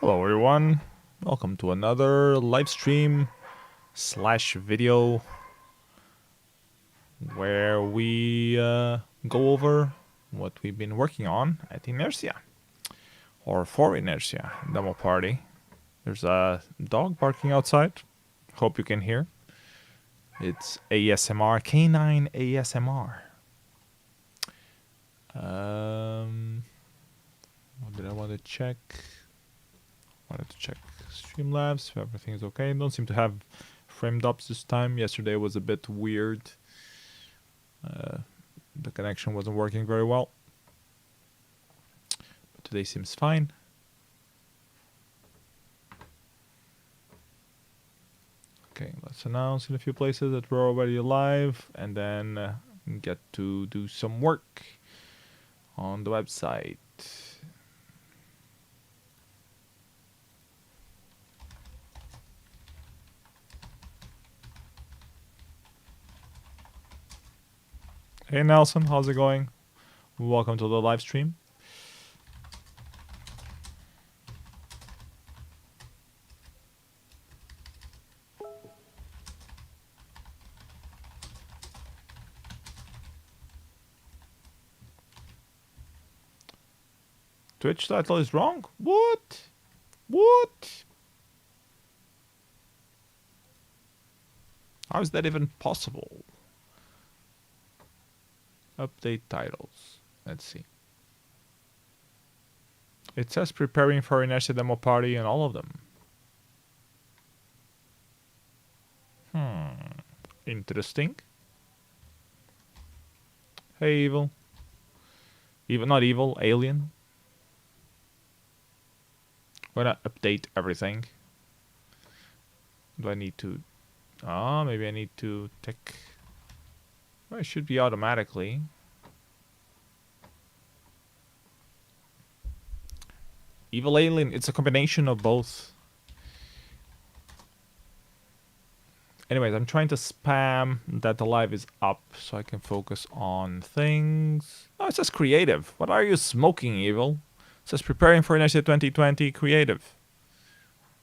Hello everyone, welcome to another live stream slash video where we go over what we've been working on at Inércia, or for Inércia Demoparty. There's a dog barking outside, hope you can hear. It's ASMR, canine ASMR. What did I want to check? Wanted to check Streamlabs if everything is okay. Don't seem to have framed ups this time. Yesterday was a bit weird. The connection wasn't working very well. But today seems fine. Okay, let's announce in a few places that we're already live and then get to do some work on the website. Hey Nelson, how's it going? Welcome to the live stream. Twitch title is wrong? What? What? How is that even possible? Update titles. Let's see. It says preparing for Inércia Demoparty and all of them. Interesting. Hey, evil. Even not evil, alien. Why not update everything? Do I need to... maybe I need to tick... Well, it should be automatically. Evil alien, it's a combination of both. Anyways, I'm trying to spam that the live is up so I can focus on things. Oh, it says creative. What are you smoking, evil? It says preparing for Inércia 2020 creative.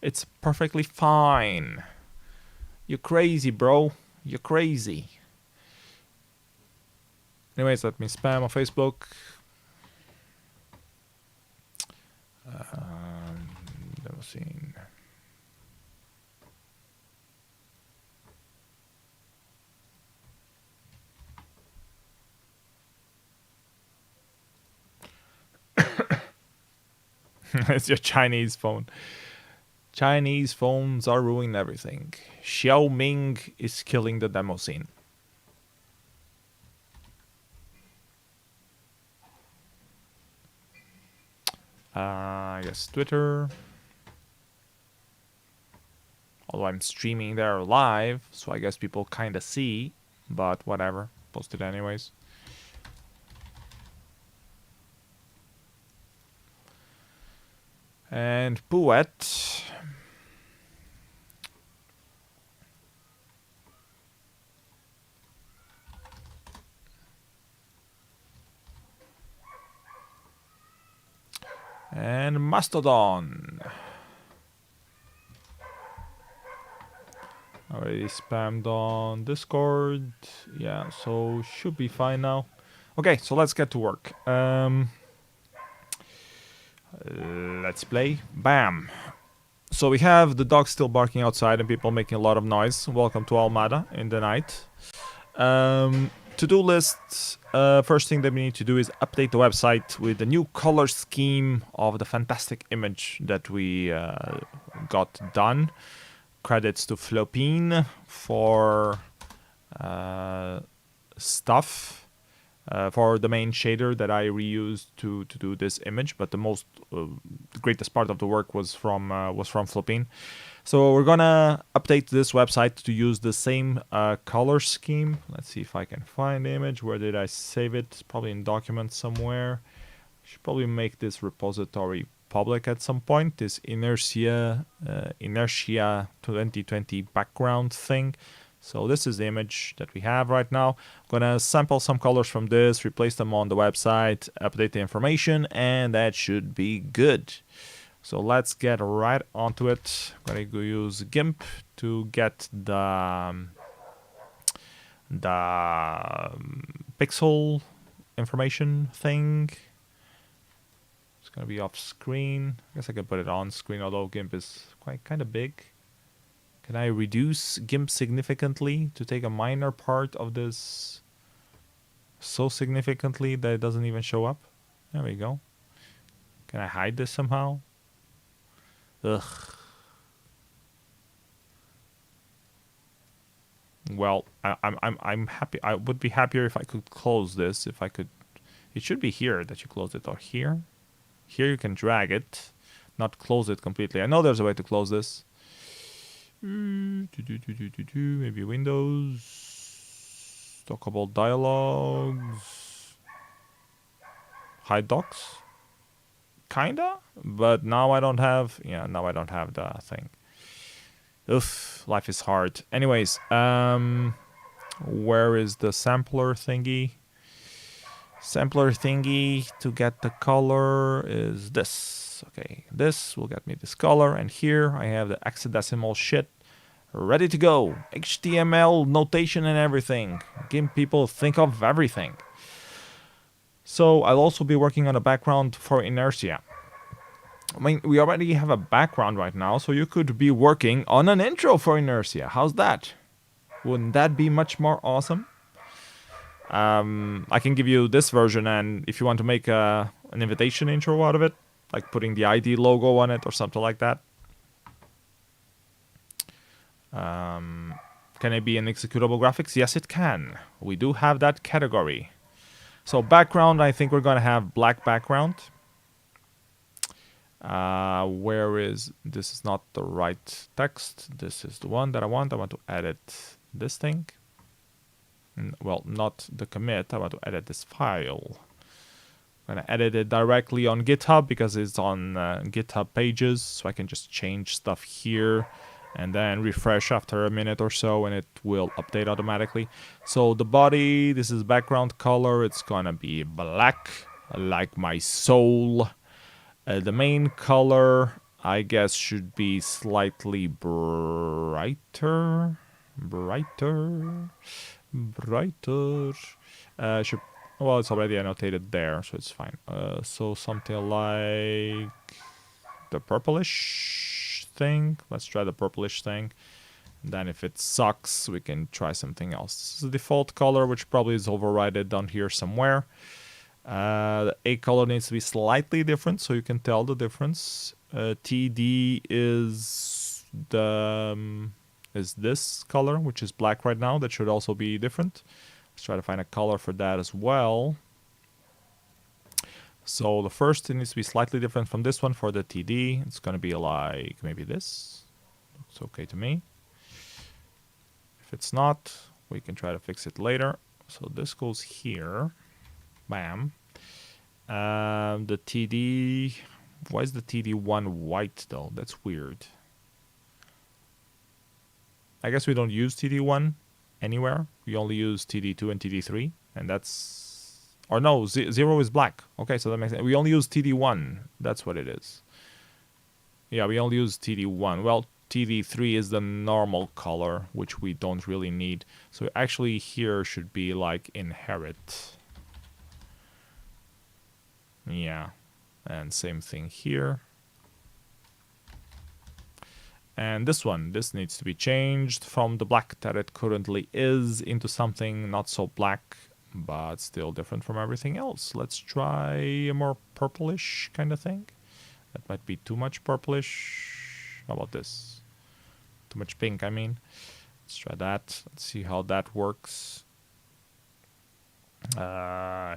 It's perfectly fine. You're crazy, bro. You're crazy. Anyways, let me spam on Facebook. Demo scene. It's your Chinese phone. Chinese phones are ruining everything. Xiaoming is killing the demo scene. I guess Twitter. Although I'm streaming there live, so I guess people kind of see, but whatever. Post it anyways. And Pouet. And Mastodon. Already spammed on Discord. Yeah, so should be fine now. Okay, so let's get to work. Let's play. Bam. So we have the dog still barking outside and people making a lot of noise. Welcome to Almada in the night. To-do list. First thing that we need to do is update the website with the new color scheme of the fantastic image that we got done. Credits to Flopine for stuff. For the main shader that I reused to do this image, but the greatest part of the work was from Flopine. So we're gonna update this website to use the same color scheme. Let's see if I can find the image. Where did I save it? It's probably in documents somewhere. Should probably make this repository public at some point. This Inércia 2020 background thing. So this is the image that we have right now. I'm gonna sample some colors from this, replace them on the website, update the information, and that should be good. So let's get right onto it. I'm gonna go use GIMP to get the pixel information thing. It's gonna be off screen. I guess I can put it on screen, although GIMP is kind of big. Can I reduce GIMP significantly to take a minor part of this so significantly that it doesn't even show up? There we go. Can I hide this somehow? Ugh. Well, I'm happy. I would be happier if I could close this. If I could, it should be here that you close it, or here. Here you can drag it, not close it completely. I know there's a way to close this. Maybe Windows. Talk about dialogues. Hide docs. Kinda, but now I don't have. Yeah, now I don't have the thing. Oof, life is hard. Anyways, where is the sampler thingy? Sampler thingy to get the color is this. Okay, this will get me this color, and here I have the hexadecimal shit ready to go. HTML notation and everything. GIMP people think of everything. So I'll also be working on a background for Inércia. I mean, we already have a background right now, so you could be working on an intro for Inércia. How's that? Wouldn't that be much more awesome? I can give you this version, and if you want to make an invitation intro out of it, like putting the ID logo on it or something like that. Can it be an executable graphics? Yes, it can. We do have that category. So background, I think we're going to have black background. Where is... This is not the right text. This is the one that I want. I want to edit this thing. Well, not the commit. I want to edit this file. I'm going to edit it directly on GitHub because it's on GitHub pages. So I can just change stuff here and then refresh after a minute or so and it will update automatically. So the body, this is background color. It's going to be black, like my soul. The main color, I guess, should be slightly brighter. Well, it's already annotated there, so it's fine. So something like the purplish thing. Let's try the purplish thing. And then if it sucks, we can try something else. This is the default color, which probably is overridden down here somewhere. The A color needs to be slightly different, so you can tell the difference. TD is this color, which is black right now. That should also be different. Let's try to find a color for that as well. So the first thing needs to be slightly different from this one for the TD. It's going to be like maybe this. Looks okay to me. If it's not, we can try to fix it later. So this goes here. Bam. The TD... Why is the TD1 white though? That's weird. I guess we don't use TD1 anywhere. We only use TD2 and TD3. And that's... Or no, 0 is black. Okay, so that makes sense. We only use TD1. That's what it is. Yeah, we only use TD1. Well, TD3 is the normal color, which we don't really need. So actually here should be like inherit. Yeah, and same thing here. And this one, this needs to be changed from the black that it currently is into something not so black, but still different from everything else. Let's try a more purplish kind of thing. That might be too much purplish. How about this? Too much pink, I mean. Let's try that. Let's see how that works.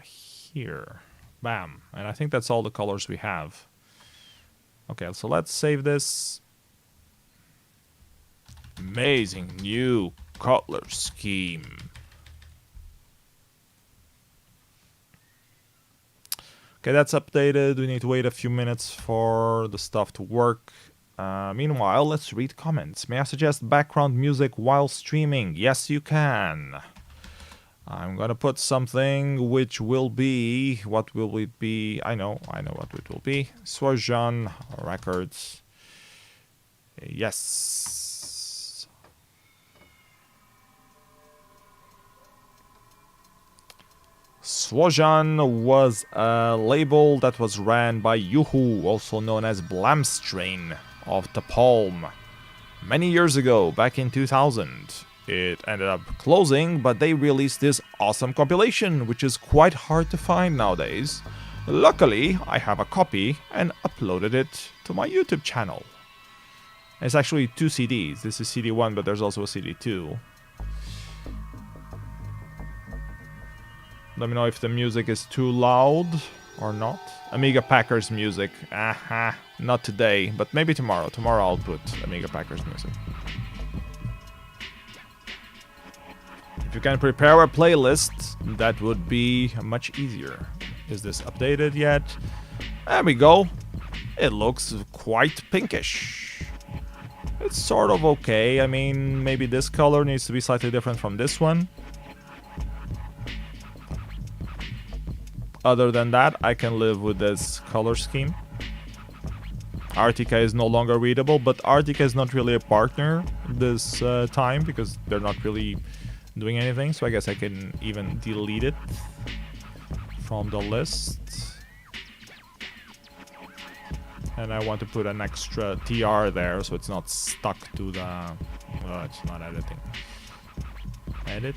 Here. Bam. And I think that's all the colors we have. Okay, so let's save this. Amazing new color scheme. Okay, that's updated. We need to wait a few minutes for the stuff to work. Meanwhile, let's read comments. May I suggest background music while streaming? Yes, you can. I'm gonna put something which will be, what will it be? I know what it will be. Swajan Records. Yes. Swajan was a label that was ran by Yuhu, also known as Blamstrain of the Palm. Many years ago, back in 2000. It ended up closing, but they released this awesome compilation, which is quite hard to find nowadays. Luckily, I have a copy and uploaded it to my YouTube channel. It's actually 2 CDs. This is CD 1, but there's also a CD 2. Let me know if the music is too loud or not. Amiga Packers music. Aha. Not today, but maybe tomorrow. Tomorrow I'll put Amiga Packers music. If you can prepare a playlist, that would be much easier. Is this updated yet? There we go. It looks quite pinkish. It's sort of okay. I mean, maybe this color needs to be slightly different from this one. Other than that, I can live with this color scheme. Artica is no longer readable, but Artica is not really a partner this time because they're not really doing anything, so I guess I can even delete it from the list. And I want to put an extra TR there so it's not stuck to the... Well, it's not editing. Edit.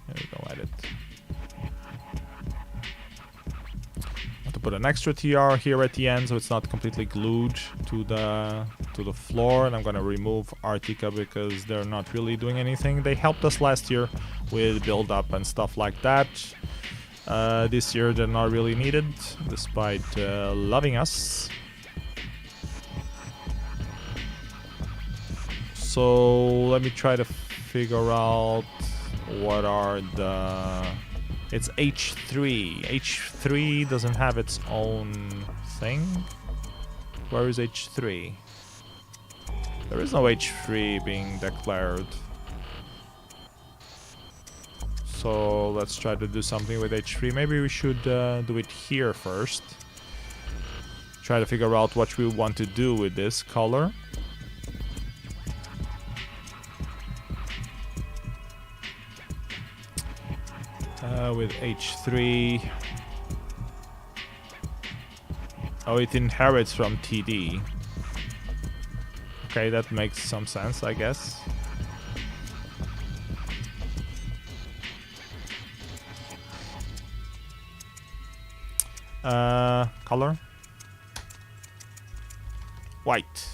There we go, edit. To put an extra TR here at the end so it's not completely glued to the floor, and I'm gonna remove Artica because they're not really doing anything. They helped us last year with build up and stuff like that. This year they're not really needed despite loving us. So let me try to figure out what are the... It's H3. H3 doesn't have its own thing. Where is H3? There is no H3 being declared. So let's try to do something with H3. Maybe we should do it here first. Try to figure out what we want to do with this color. With H3. Oh, it inherits from TD. Okay, that makes some sense, I guess. Color. White.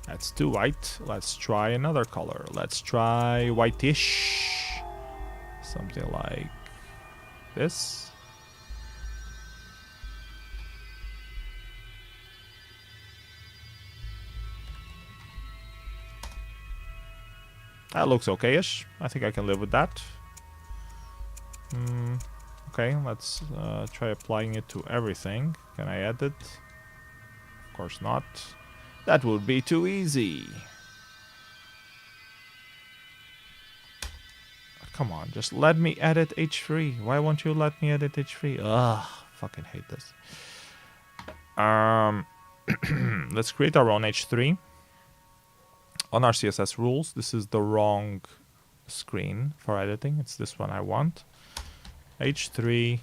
That's too white. Let's try another color. Let's try whitish. Something like this. That looks okay-ish. I think I can live with that. Okay, let's try applying it to everything. Can I add it? Of course not. That would be too easy. Come on, just let me edit H3. Why won't you let me edit H3? Ugh, fucking hate this. Let's create our own H3. On our CSS rules, this is the wrong screen for editing. It's this one I want. H3.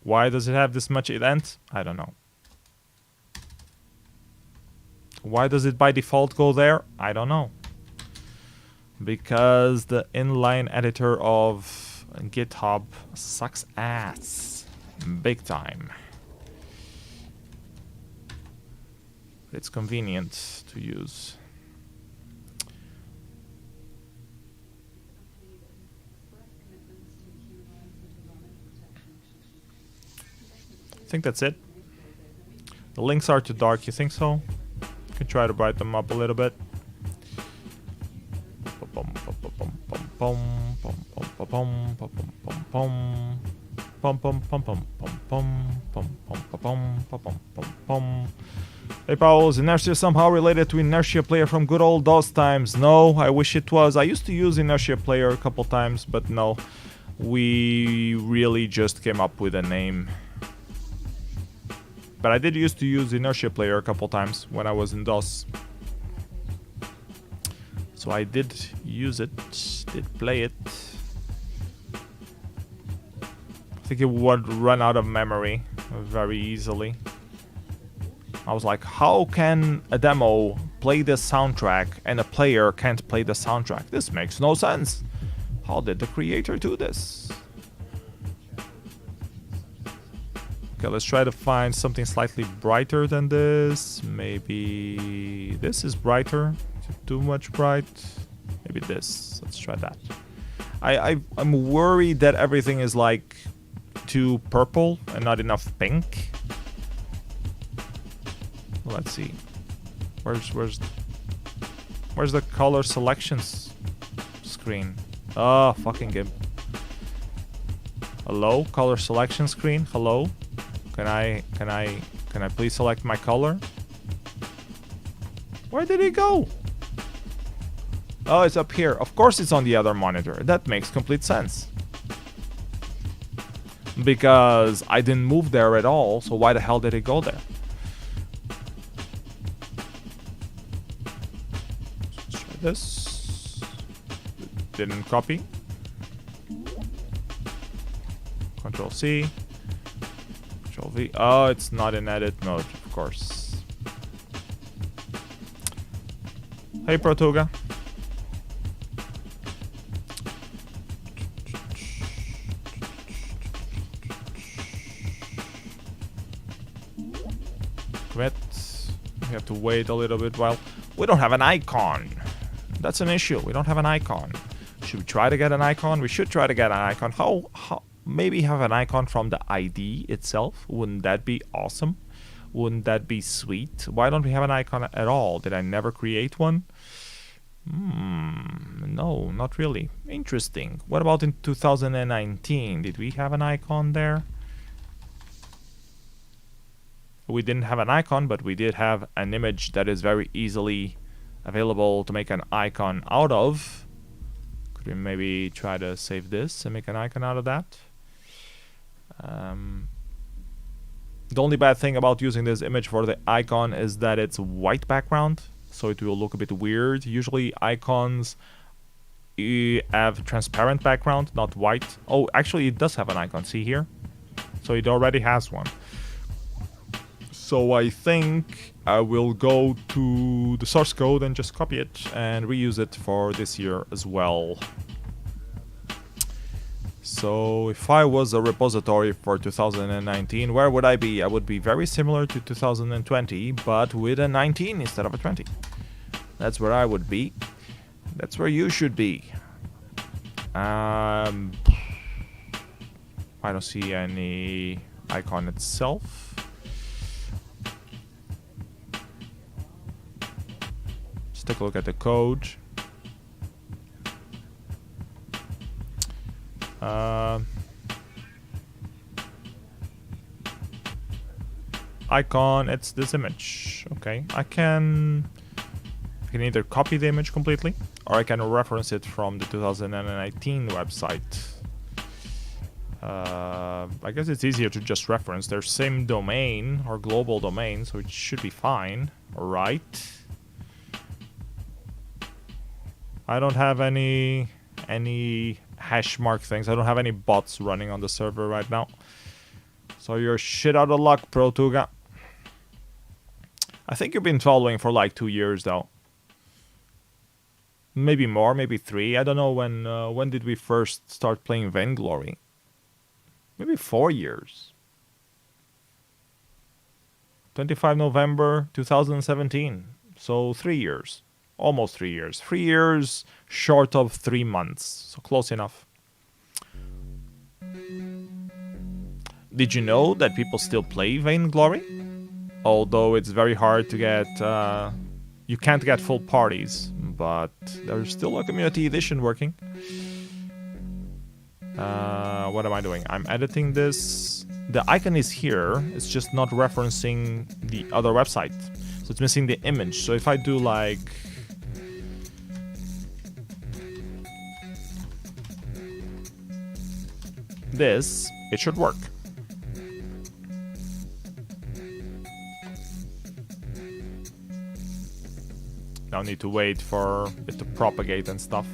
Why does it have this much indent? I don't know. Why does it by default go there? I don't know. Because the inline editor of GitHub sucks ass. Big time. It's convenient to use. I think that's it. The links are too dark, you think so? You can try to brighten them up a little bit. Hey Paul, is Inércia somehow related to Inércia Player from good old DOS times? No, I wish it was. I used to use Inércia Player a couple times, but no. We really just came up with a name. But I did used to use Inércia Player a couple times when I was in DOS. So I did use it, did play it. I think it would run out of memory very easily. I was like, how can a demo play the soundtrack and a player can't play the soundtrack? This makes no sense. How did the creator do this? Okay, let's try to find something slightly brighter than this. Maybe this is brighter. Is it too much bright? Maybe this. Let's try that. I'm worried that everything is like too purple and not enough pink. Let's see. Where's the color selections screen? Oh, fucking GIMP. Hello, color selection screen. Hello. Can I please select my color? Where did it go? Oh, it's up here. Of course it's on the other monitor. That makes complete sense. Because I didn't move there at all, so why the hell did it go there? Let's try this. Didn't copy. Control C. Control V. Oh, it's not in edit mode, of course. Hey, Protuga. Commit. We have to wait a little bit while we don't have an icon. That's an issue. We don't have an icon. Should we try to get an icon? We should try to get an icon. How maybe have an icon from the ID itself? Wouldn't that be awesome? Wouldn't that be sweet? Why don't we have an icon at all? Did I never create one? No, not really. Interesting. What about in 2019? Did we have an icon there? We didn't have an icon, but we did have an image that is very easily available to make an icon out of. Could we maybe try to save this and make an icon out of that? The only bad thing about using this image for the icon is that it's white background, so it will look a bit weird. Usually icons have transparent background, not white. Oh, actually it does have an icon, see here? So it already has one. So I think I will go to the source code and just copy it and reuse it for this year as well. So if I was a repository for 2019, where would I be? I would be very similar to 2020, but with a 19 instead of a 20. That's where I would be. That's where you should be. I don't see any icon itself. Take a look at the code. Icon, it's this image. Okay, I can either copy the image completely or I can reference it from the 2019 website. I guess it's easier to just reference their same domain or global domain, so it should be fine, right? I don't have any hash mark things. I don't have any bots running on the server right now. So you're shit out of luck, Protuga. I think you've been following for like 2 years though. Maybe more, maybe 3. I don't know when did we first start playing Vainglory? Maybe 4 years. 25 November 2017. So 3 years. Almost 3 years. 3 years short of 3 months. So close enough. Did you know that people still play Vainglory? Although it's very hard to get... you can't get full parties. But there's still a community edition working. What am I doing? I'm editing this. the icon is here, it's just not referencing the other website. So it's missing the image. So if I do like this, it should work. Now need to wait for it to propagate and stuff.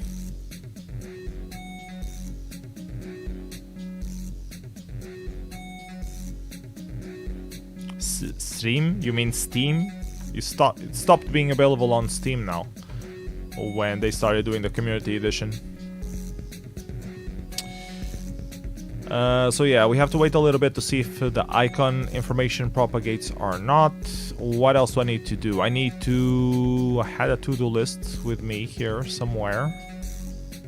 Stream? You mean Steam? It stopped being available on Steam now when they started doing the community edition. So yeah, we have to wait a little bit to see if the icon information propagates or not. What else do I need to do? I had a to-do list with me here somewhere.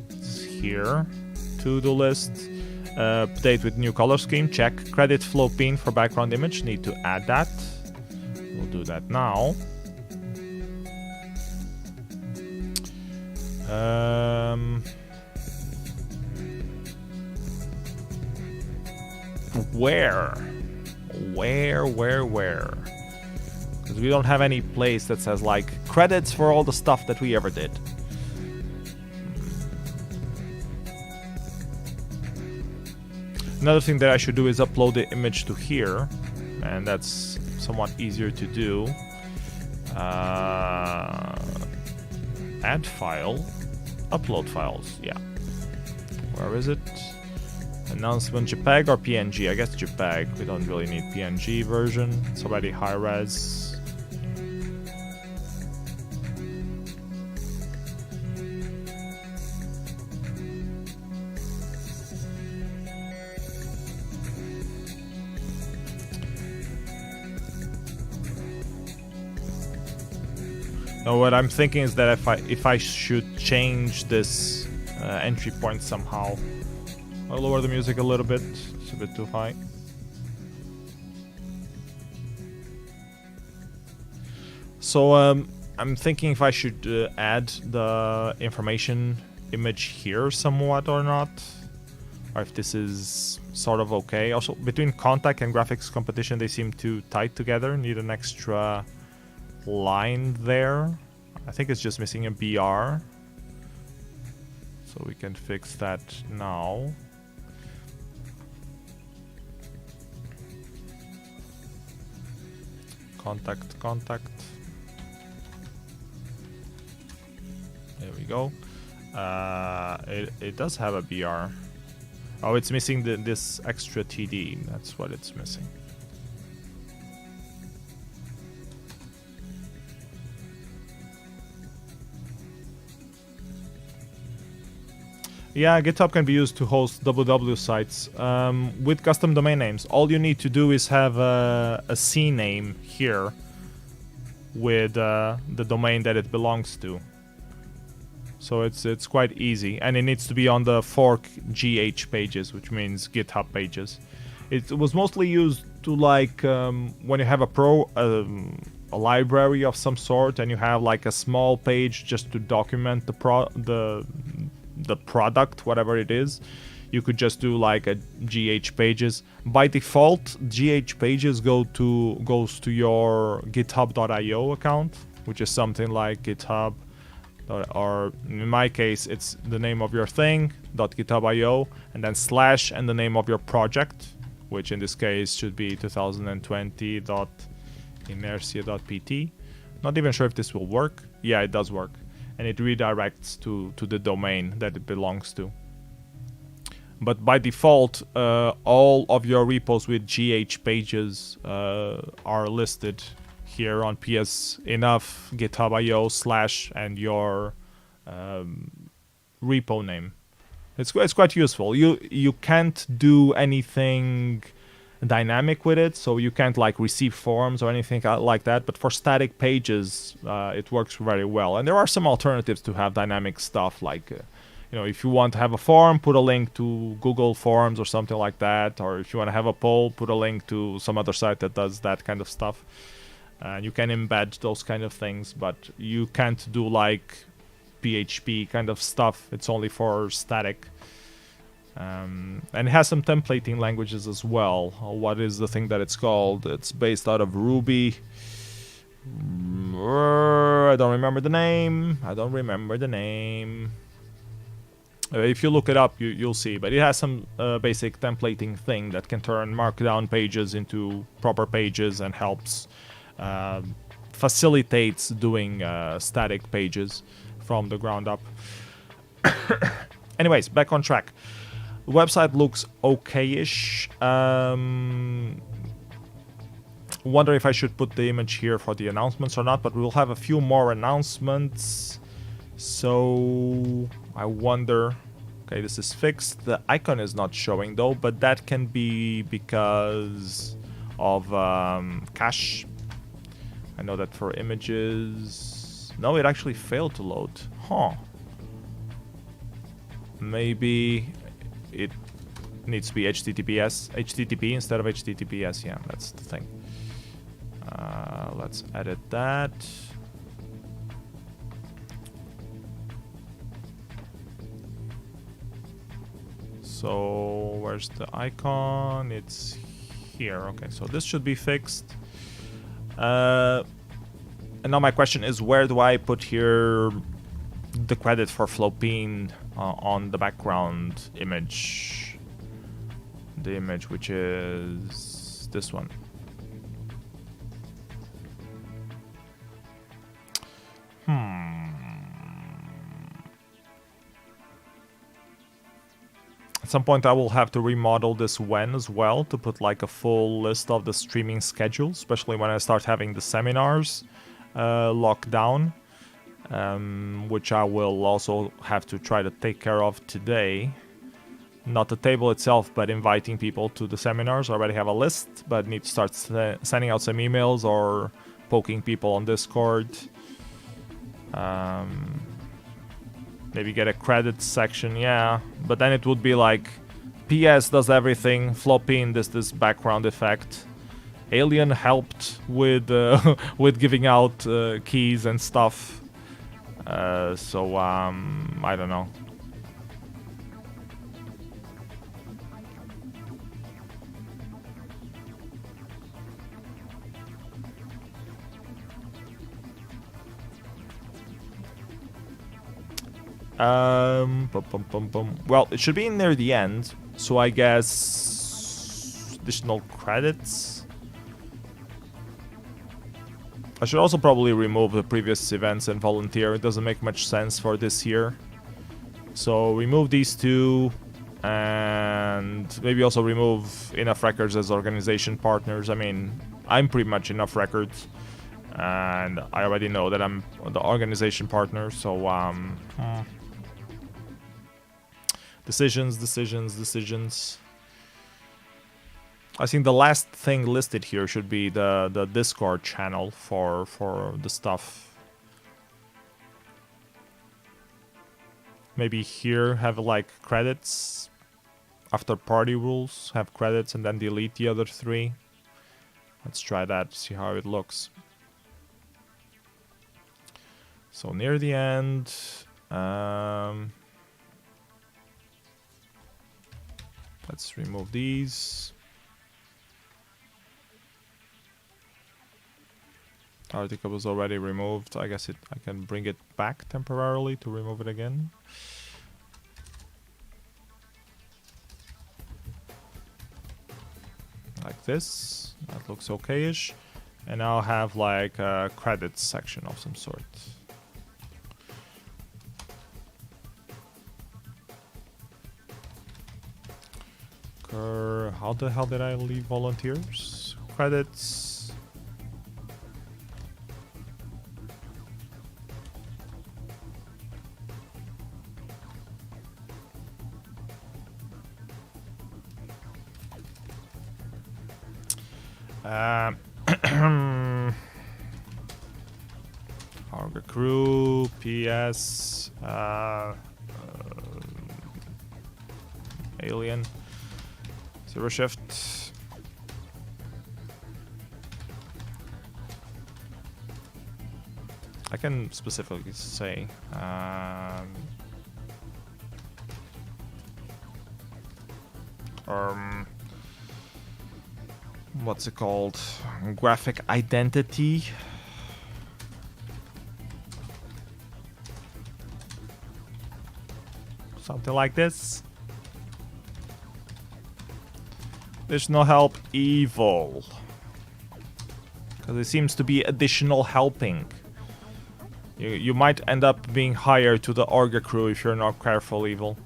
It's here. To-do list. Update with new color scheme, check. Credit flow pin for background image, need to add that. We'll do that now. Where? Because we don't have any place that says like credits for all the stuff that we ever did. Another thing that I should do is upload the image to here, and that's somewhat easier to do. Add file, upload files, yeah. Where is it? Announcement JPEG or PNG? I guess JPEG, we don't really need PNG version, it's already high res. Now what I'm thinking is that if I should change this entry point somehow, I'll lower the music a little bit. It's a bit too high. So I'm thinking if I should add the information image here somewhat or not, or if this is sort of okay. Also, between contact and graphics competition, they seem too tight together. Need an extra line there. I think it's just missing a BR, so we can fix that now. Contact. There we go. It does have a BR. Oh, it's missing this extra TD. That's what it's missing. Yeah, GitHub can be used to host www sites with custom domain names. All you need to do is have a C name here with the domain that it belongs to. So it's quite easy, and it needs to be on the fork GH pages, which means GitHub pages. It was mostly used to like when you have a library of some sort, and you have like a small page just to document the product, whatever it is. You could just do like a GH pages. By default, GH pages goes to your github.io account, which is something like GitHub, or in my case, it's the name of your thing, .github.io, and then slash and the name of your project, which in this case should be 2020.inercia.pt. Not even sure if this will work. Yeah, it does work. And it redirects to the domain that it belongs to. But by default, all of your repos with GH pages are listed here on PS Enough, GitHub.io / and your repo name. It's quite useful. You can't do anything dynamic with it, so you can't like receive forms or anything like that, but for static pages it works very well. And there are some alternatives to have dynamic stuff, like if you want to have a form, put a link to Google Forms or something like that, or if you want to have a poll, put a link to some other site that does that kind of stuff. You can embed those kind of things, but you can't do like PHP kind of stuff. It's only for static. And it has some templating languages as well. What is the thing that it's called? It's based out of Ruby. I don't remember the name. If you look it up, you'll see. But it has some basic templating thing that can turn markdown pages into proper pages and helps facilitates doing static pages from the ground up. Anyways, back on track. The website looks okay-ish. Wonder if I should put the image here for the announcements or not, but we'll have a few more announcements. So I wonder. Okay, this is fixed. The icon is not showing though, but that can be because of cache. I know that for images. No, it actually failed to load. Huh. Maybe it needs to be HTTP instead of HTTPS. Yeah, that's the thing. Let's edit that. So where's the icon? It's here. Okay, so this should be fixed. And now my question is, where do I put here the credit for Flopine on the background image? The image, which is this one. At some point I will have to remodel this when as well to put like a full list of the streaming schedule, especially when I start having the seminars locked down, which I will also have to try to take care of today. Not the table itself, but inviting people to the seminars. I already have a list, but need to start sending out some emails or poking people on Discord. Maybe get a credits section, yeah. But then it would be like, PS does everything, Flopine does this background effect. Alien helped with with giving out keys and stuff. So I don't know. Well, it should be near the end, so I guess additional credits. I should also probably remove the previous events and volunteer. It doesn't make much sense for this year. So remove these two, and maybe also remove Enough Records as organization partners. I mean, I'm pretty much Enough Records, and I already know that I'm the organization partner, so Decisions. I think the last thing listed here should be the Discord channel for the stuff. Maybe here have like credits. After party rules, have credits and then delete the other three. Let's try that, see how it looks. So near the end, let's remove these. Article was already removed. I guess I can bring it back temporarily to remove it again. Like this. That looks okay-ish. And I'll have like a credits section of some sort. How the hell did I leave volunteers? Credits. Our crew, PS, Alien. Zero shift. I can specifically say what's it called? Graphic identity. Something like this. There's no help evil. Because it seems to be additional helping. You might end up being hired to the Orga crew if you're not careful, evil.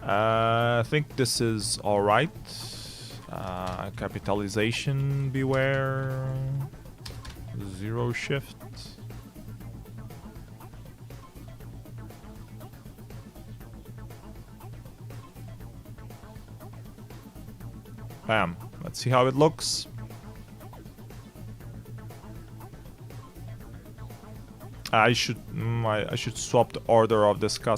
I think this is alright. Capitalization, beware. Zero shift. Bam. Let's see how it looks. I should swap the order of this cutscene.